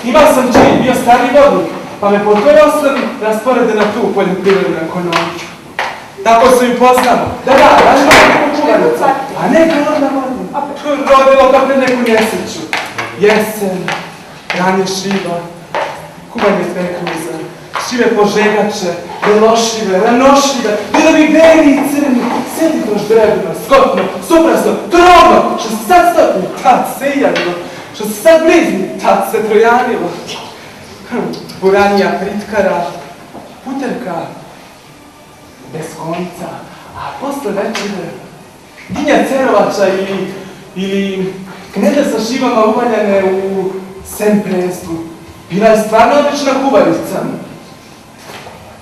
Ima sam čin, bio stari vodnik, pa me po toj osnovi rasporede na tu poljoprivrednu ekonomiju. Tako se ju poznamo. Da, ražba neku čuvarica, a neka rodna vodnika. Rodilo ga pred neku nesreću. Jesen, ranje šiva, kuvanje pekluza, šive požegače, belošive, ranošive, vidovi beli i crni, sjeditoš drevno, skotno, suprasno, trobno, što se sad stotni, tad se ijadilo, što se sad blizni, tad se trojanilo. Buranija pritkara, puterka, bez konca, a posle večere dinja cerovača ili knede sa šivama uvaljane u semprezdu. Bila je stvarno odlična kuvarica.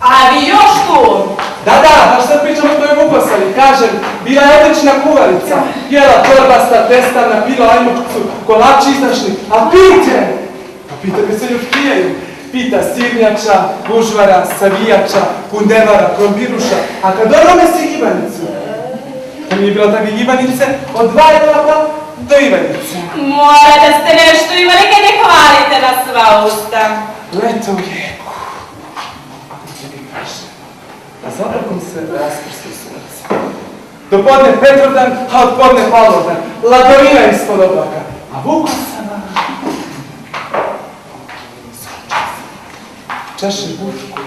A vi još tu? Da, baš sad pričam o tvojom uposali. Kažem, bila je odlična kuvarica. Jela torbasta, testavna, pila ajmokcu, kolači izašli. A pite mi se još pijaju. Pita sirnjača, bužvara, savijača, kundevara, krombiruša, a kad onome si Ivanicu. To mi je bilo takve Ivanice od 2 etapa do Ivanice. Mora da ste nešto imali kad ne hvalite na sva usta. Leto u jeku. A zabrakom se raskrsti sunce. Dopodne Petrovdan, a odpodne Pavlovdan. Ladovina ispod oblaka. A Vukosana čaše bučku.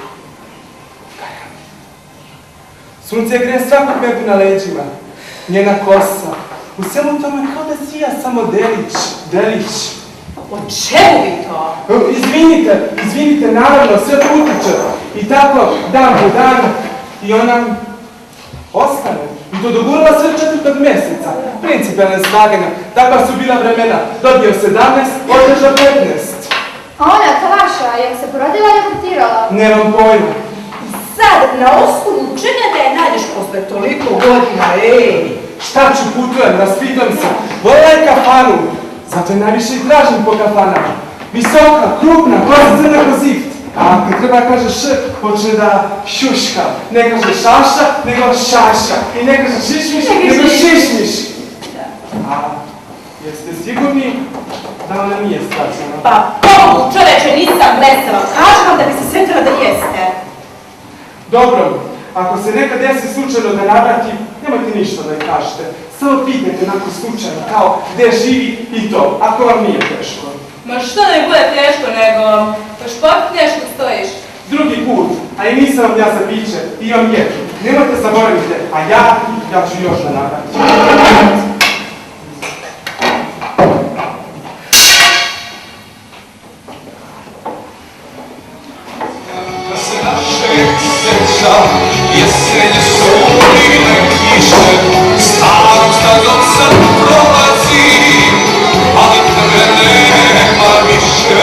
Sunce greje svakog medu na leđima. Njena kosa. U svemu tome kao da sija samo delić. O čemu vi to? Izvinite, naravno, sve utiče. I tako, dan po dan, i ona ostane. I to dogurala sve 4. mjeseca. Principijalne slaganja. Takva su bila vremena. Dobio 17, održao 15. A ona, ta vaša, jak se porodila i abortirala? Nemam pojma. Sad, na osnovu čega da je nađeš posle toliko godina, Šta ću, putujem, raspitam se. Volila je kafanu. Zato je najviše i tražim po kafanama. Visoka, krupna, kosa crna ko zift. A ako treba kaže š, počne da šuška. Ne kaže šaša, nego šaša. I ne kaže šišmiš, nego šišmiš. A jeste sigurni da ona nije strašna? Pa Bogu, čoveče, nisam blesava. Kažem vam da bi se sve treba da jeste. Dobro, ako se nekad desi slučajno da navrati, nemojte ništa da je kažete. Samo pitajte onako slučajno, kao gde živi i to, ako vam nije teško. Ma što da mi bude teško, nego baš popit nešto stojiš. Drugi put, a i nisam vam ja za piće, imam jedu. Nemojte zaboravite, a ja ću još da navrati. Jesenje su ulile kiše, starost nad dok sad prolazi, ali tebe nema više.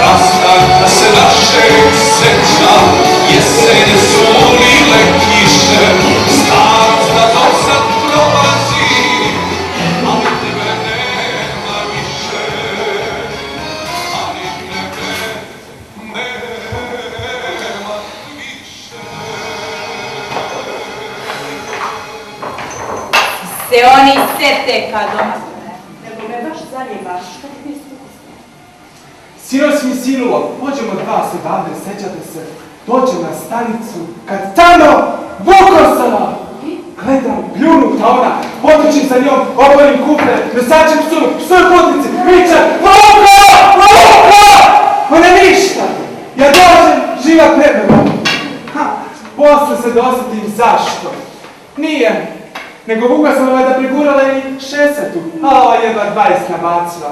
Rastanka se našeg seća, jesenje su ulile kiše, starost nad dok sad prolazi, ali tebe nema više. Ali tebe nema više. Se oni sete kad ostane. Nego me baš zanima, što ti misli? Sinoć mi sinulo, pođemo 2 odavde, sećate se, dođem na stanicu, kad tamo Vukosana! Gledam, pljunuta ona, potrčim za njom, oborim kufre, nosačem psuju putnici, vičem, Vuko! Ona ništa! Ja dođem, živa prebeba. Posle se dosjetim zašto. Nije, nego Vukosana je da prigurala i 60-tu, a ova jedva 20 nabacila.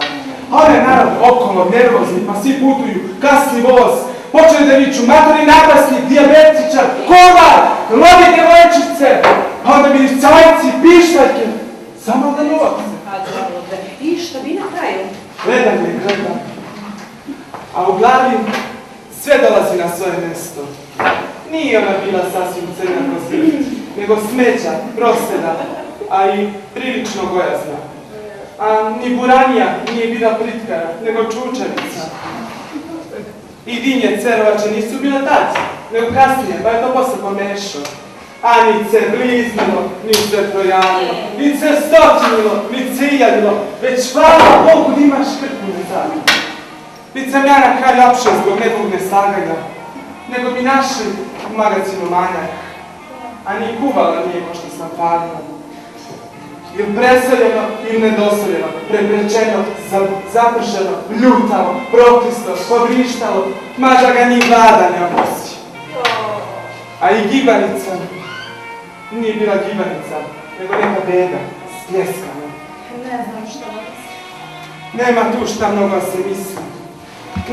A ona je naravno okolo, nervozni, pa svi putuju, kasni voz, počeli da viču, matori napasnik, dijabetičar, kovar, lovi djevojčice, pa onda vidiš cajci, pištaljke, samo da novce. I što bi na kraju? Gledam. A u glavi sve dolazi na svoje mjesto. Nije ona bila sasvim crna ko zift, nego smeća, prosteda, a i prilično gojazna. A ni Buranija nije bila pritkara, nego čučarica. I dinje cerovače nisu bila tad, nego kasnije, pa je to posle pomešao. A ni se bliznilo, ni se trojanilo, ni se stočinilo, ni se ijadilo, već hvala Bogu da imaš krpu na zadnju. Bit sam ja na kraju apše zbog nekog neslaganja, nego mi naši u magazinu manjak, a ni kuvala nije ko što sam palila. Ili preseljeno, ili nedoseljeno, preprečeno, zapršeno, ljutalo, proklisto, povrištalo, maža ga ni vlada ne onosi. A i gibanica nije bila gibanica, nego neka beda, spljeskana. Ne znam što da mislim. Nema tu šta mnogo se misli.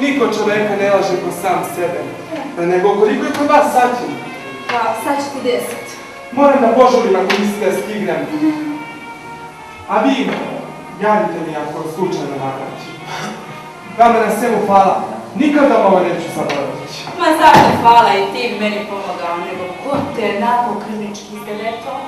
Niko čoveka ne laže ko sam sebe. Nego koliko je kod vas sati? Pa, sad će ti 10. Moram da požurim ako mislite da stignem. A vi, javite mi ako slučajno navrati. Vama na svemu hvala. Nikada ovo neću zaboraviti. Ma zašto hvala i ti bi meni pomogao, nego ko te nako krvnički izdeletao?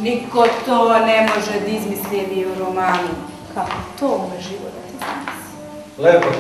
Niko to ne može da izmisli ni u romanu. Kako to može život da ti zamisli? Lepo